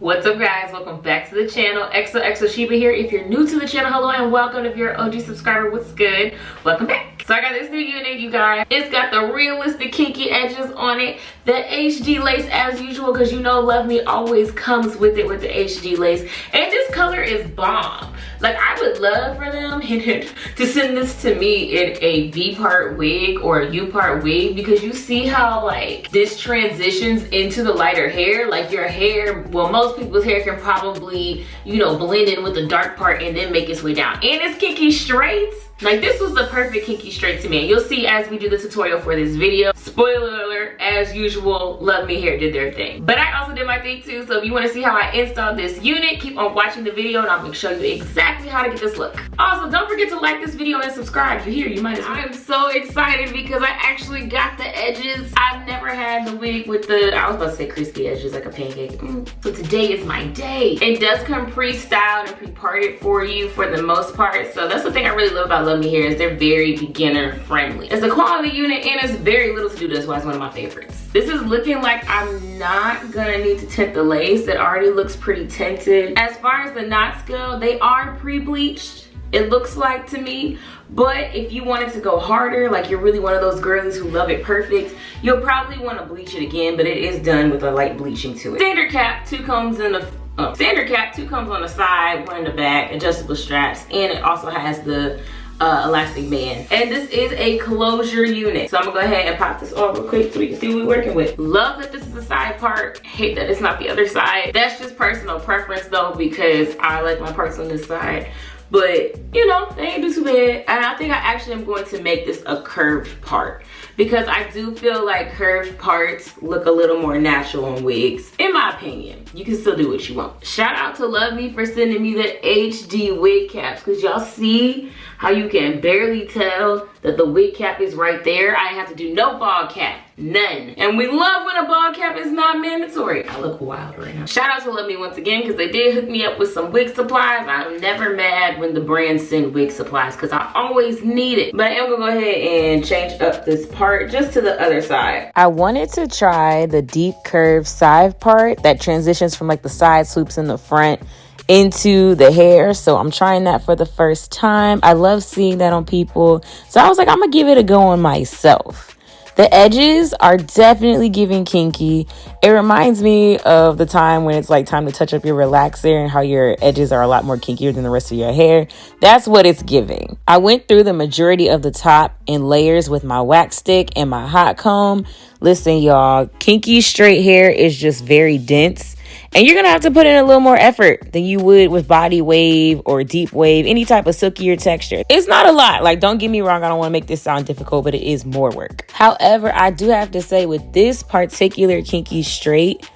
What's up guys, welcome back to the channel. XOXO Sheba here. If you're new to the channel, hello and welcome. If you're an OG subscriber, what's good? Welcome back. So I got this new unit, you guys. It's got the realistic kinky edges on it, the HD lace as usual, because you know LuvMe always comes with it with the HD lace, and this color is bomb. Like, I would love for them to send this to me in a V-part wig or a U-part wig, because you see how like this transitions into the lighter hair. Like your hair, well, most people's hair can probably, you know, blend in with the dark part and then make its way down. And it's kinky straights. Like, this was the perfect kinky straight to me. And you'll see as we do the tutorial for this video. Spoiler alert, as usual, LuvMe Hair did their thing. But I also did my thing too, so if you want to see how I installed this unit, keep on watching the video and I'm going to show you exactly how to get this look. Also, don't forget to like this video and subscribe. If you're here, you might as well. I'm so excited because I actually got the edges. I've never had the wig with the, I was about to say crispy edges like a pancake. So today is my day. It does come pre-styled and pre-parted for you for the most part. So that's the thing I really love about LuvMe Hair, is they're very beginner friendly. It's a quality unit and it's very little to do. That's why it's one of my favorites. This is looking like I'm not gonna need to tint the lace. It already looks pretty tinted. As far as the knots go, they are pre-bleached, it looks like to me. But if you wanted to go harder, like you're really one of those girlies who love it perfect, you'll probably want to bleach it again, but it is done with a light bleaching to it. Standard cap, two combs in the standard cap, two combs on the side, one in the back, adjustable straps, and it also has the elastic band. And this is a closure unit, so I'm gonna go ahead and pop this off real quick so we can see what we're working with. Love that this is the side part, hate that it's not the other side. That's just personal preference though, because I like my parts on this side. But you know, they ain't do too bad. And I think I actually am going to make this a curved part, because I do feel like curved parts look a little more natural on wigs, in my opinion. You can still do what you want. Shout out to LuvMe for sending me the HD wig caps, because y'all see how you can barely tell that the wig cap is right there. I have to do no ball cap, none. And we love when a ball cap is not mandatory. I look wild right now. Shout out to LuvMe once again, because they did hook me up with some wig supplies. I'm never mad when the brands send wig supplies, because I always need it. But I am gonna go ahead and change up this part just to the other side. I wanted to try the deep curved side part that transitions from like the side swoops in the front into the hair, so I'm trying that for the first time. I love seeing that on people, so I was like, I'm gonna give it a go on myself. The edges are definitely giving kinky. It reminds me of the time when it's like time to touch up your relaxer and how your edges are a lot more kinkier than the rest of your hair. That's what it's giving. I went through the majority of the top in layers with my wax stick and my hot comb. Listen, y'all, kinky straight hair is just very dense. And you're going to have to put in a little more effort than you would with body wave or deep wave, any type of silkier texture. It's not a lot. Like, don't get me wrong, I don't want to make this sound difficult, but it is more work. However, I do have to say with this particular kinky straight,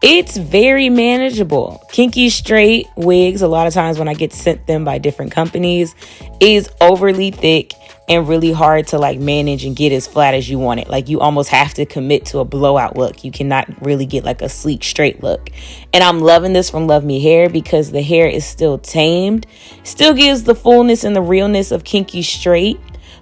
it's very manageable. Kinky straight wigs, a lot of times when I get sent them by different companies, is overly thick and really hard to like manage and get as flat as you want it. Like, you almost have to commit to a blowout look. You cannot really get like a sleek straight look. And I'm loving this from LuvMe Hair, because the hair is still tamed, still gives the fullness and the realness of kinky straight,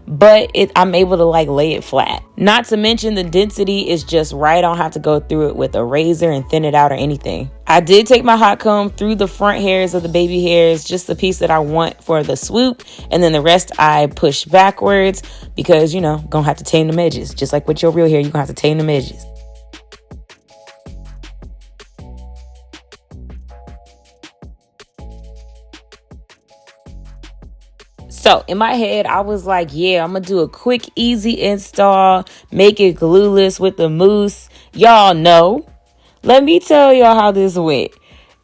but I'm able to like lay it flat. Not to mention the density is just right. I don't have to go through it with a razor and thin it out or anything. I did take my hot comb through the front hairs of the baby hairs, just the piece that I want for the swoop, and then the rest I push backwards, because, you know, gonna have to tame them edges. Just like with your real hair, you're gonna have to tame them edges. So in my head, I was like, yeah, I'm gonna do a quick, easy install, make it glueless with the mousse. Y'all know. Let me tell y'all how this went.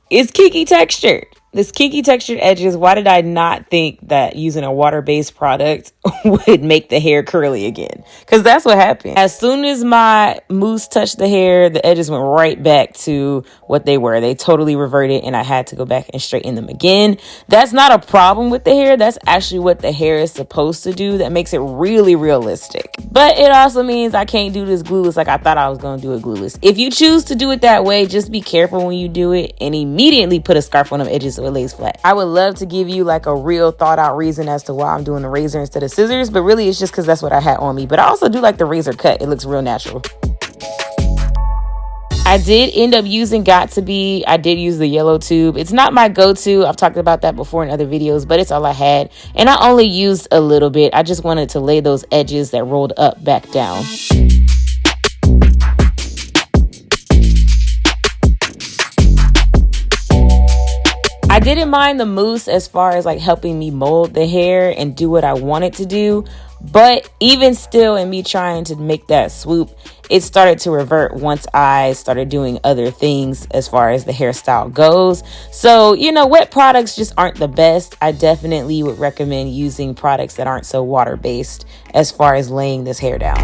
It's kinky textured. This kinky textured edges, why did I not think that using a water-based product would make the hair curly again? Because that's what happened. As soon as my mousse touched the hair, the edges went right back to what they were. They totally reverted, and I had to go back and straighten them again. That's not a problem with the hair. That's actually what the hair is supposed to do. That makes it really realistic. But it also means I can't do this glueless like I thought I was going to do it glueless. If you choose to do it that way, just be careful when you do it and immediately put a scarf on them edges so it lays flat. I would love to give you like a real thought out reason as to why I'm doing the razor instead of scissors, but really it's just because that's what I had on me. But I also do like the razor cut. It looks real natural. I did end up using Got To Be. I did use the yellow tube. It's not my go-to. I've talked about that before in other videos, but it's all I had. And I only used a little bit. I just wanted to lay those edges that rolled up back down. I didn't mind the mousse as far as like helping me mold the hair and do what I wanted to do. But even still, in me trying to make that swoop, it started to revert once I started doing other things as far as the hairstyle goes. So, you know, wet products just aren't the best. I definitely would recommend using products that aren't so water-based as far as laying this hair down.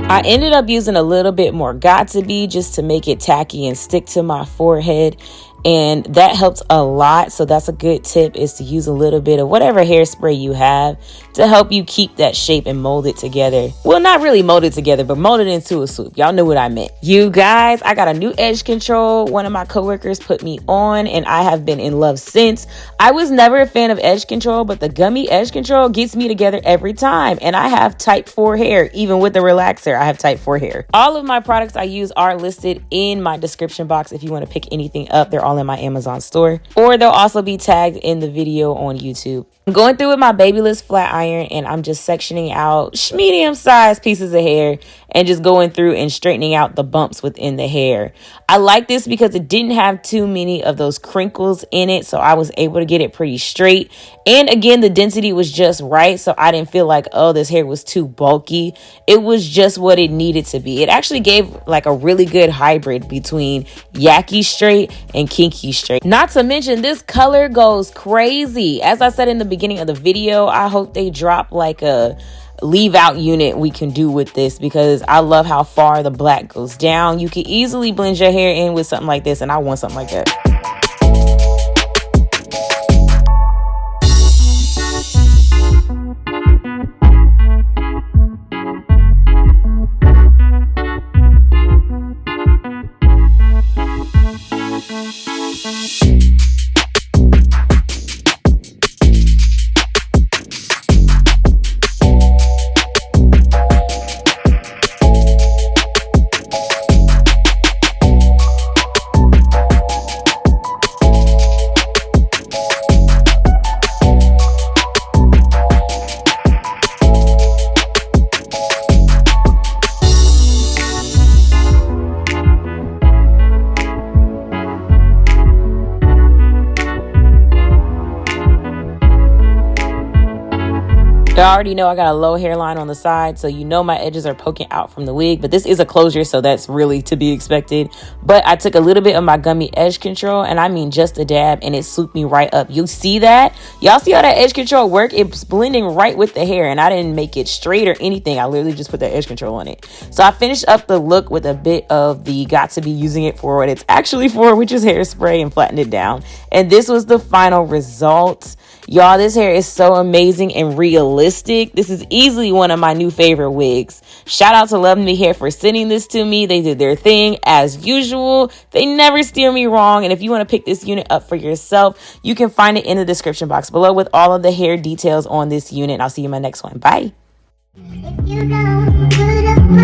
I ended up using a little bit more Got To Be just to make it tacky and stick to my forehead. And that helped a lot. So that's a good tip, is to use a little bit of whatever hairspray you have to help you keep that shape and mold it together. Well, not really mold it together, but mold it into a swoop. Y'all know what I meant. You guys, I got a new edge control. One of my coworkers put me on and I have been in love since. I was never a fan of edge control, but the gummy edge control gets me together every time. And I have type 4 hair. Even with the relaxer, I have type 4 hair. All of my products I use are listed in my description box if you want to pick anything up. They're all in my Amazon store, or they'll also be tagged in the video on YouTube. I'm going through with my Babyliss flat iron and I'm just sectioning out medium-sized pieces of hair and just going through and straightening out the bumps within the hair. I like this because it didn't have too many of those crinkles in it, so I was able to get it pretty straight. And again, the density was just right, so I didn't feel like, oh, this hair was too bulky. It was just what it needed to be. It actually gave like a really good hybrid between yucky straight and kinky straight. Not to mention, this color goes crazy. As I said in the beginning of the video, I hope they drop like a leave out unit we can do with this, because I love how far the black goes down. You can easily blend your hair in with something like this, and I want something like that. You already know I got a low hairline on the side, so you know my edges are poking out from the wig, but this is a closure, so that's really to be expected. But I took a little bit of my gummy edge control, and I mean just a dab, and it swooped me right up. You see that? Y'all see how that edge control work? It's blending right with the hair, and I didn't make it straight or anything. I literally just put that edge control on it. So I finished up the look with a bit of the Got To Be, using it for what it's actually for, which is hairspray, and flattened it down. And this was the final result. Y'all, this hair is so amazing and realistic. This is easily one of my new favorite wigs. Shout out to LuvMe Hair for sending this to me. They did their thing as usual. They never steer me wrong. And if you want to pick this unit up for yourself, you can find it in the description box below with all of the hair details on this unit. I'll see you in my next one. Bye. If you don't put up